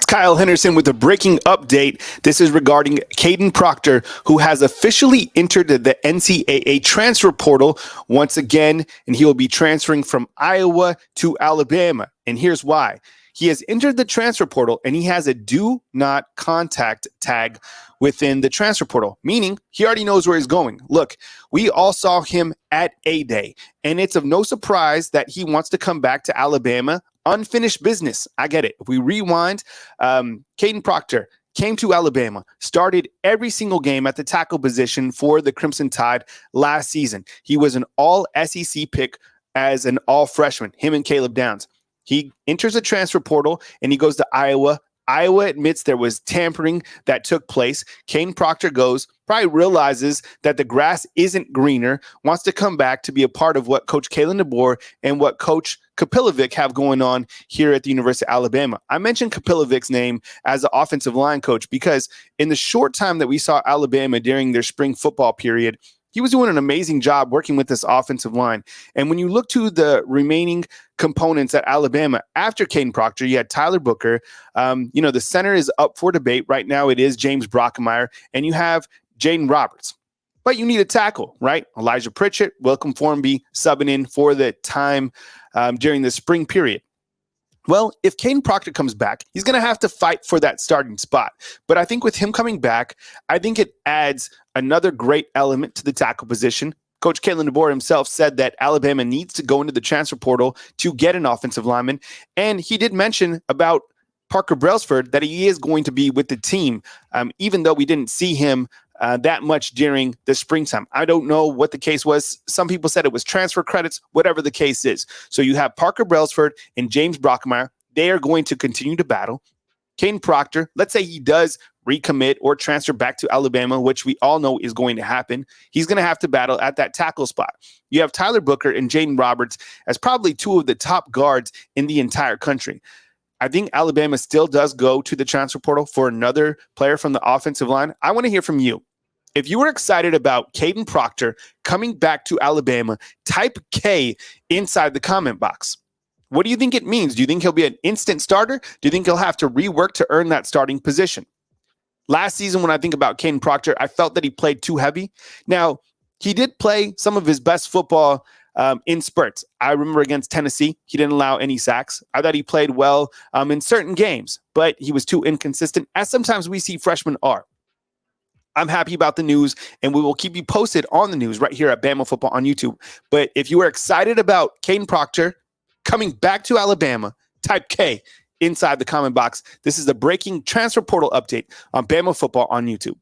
Kyle Henderson with a breaking update. This is regarding Kadyn Proctor, who has officially entered the NCAA Transfer Portal once again, and he will be transferring from Iowa to Alabama. And here's why. He has entered the transfer portal and he has a do not contact tag within the transfer portal, meaning he already knows where he's going. Look, we all saw him at A-Day, and it's of no surprise that he wants to come back to Alabama. Unfinished business. I get it. If we rewind, Kadyn Proctor came to Alabama, started every single game at the tackle position for the Crimson Tide last season. He was an all-SEC pick as an all-freshman, him and Caleb Downs. He enters the transfer portal and he goes to Iowa. Iowa admits there was tampering that took place. Kadyn Proctor goes, probably realizes that the grass isn't greener, wants to come back to be a part of what Coach Kalen DeBoer and what Coach Kapilovic have going on here at the University of Alabama. I mentioned Kapilovic's name as the offensive line coach because in the short time that we saw Alabama during their spring football period, he was doing an amazing job working with this offensive line. And when you look to the remaining components at Alabama after Kadyn Proctor, you had Tyler Booker. The center is up for debate. Right now it is James Brockemeyer. And you have Jaden Roberts. But you need a tackle, right? Elijah Pritchett, Welcome Formby subbing in for the time during the spring period. Well, if Kadyn Proctor comes back, he's going to have to fight for that starting spot. But I think with him coming back, I think it adds another great element to the tackle position. Coach Kalen DeBoer himself said that Alabama needs to go into the transfer portal to get an offensive lineman. And he did mention about Parker Brailsford that he is going to be with the team, even though we didn't see him that much during the springtime. I don't know what the case was. Some people said it was transfer credits, whatever the case is. So you have Parker Brailsford and James Brockemeyer. They are going to continue to battle. Kadyn Proctor, let's say he does recommit or transfer back to Alabama, which we all know is going to happen. He's going to have to battle at that tackle spot. You have Tyler Booker and Jaden Roberts as probably two of the top guards in the entire country. I think Alabama still does go to the transfer portal for another player from the offensive line. I want to hear from you. If you were excited about Kadyn Proctor coming back to Alabama, type K inside the comment box. What do you think it means? Do you think he'll be an instant starter? Do you think he'll have to rework to earn that starting position? Last season, when I think about Kadyn Proctor, I felt that he played too heavy. Now, he did play some of his best football in spurts. I remember against Tennessee, he didn't allow any sacks. I thought he played well in certain games, but he was too inconsistent, as sometimes we see freshmen are. I'm happy about the news, and we will keep you posted on the news right here at Bama Football on YouTube. But if you are excited about Kadyn Proctor coming back to Alabama, type K inside the comment box. This is the breaking transfer portal update on Bama Football on YouTube.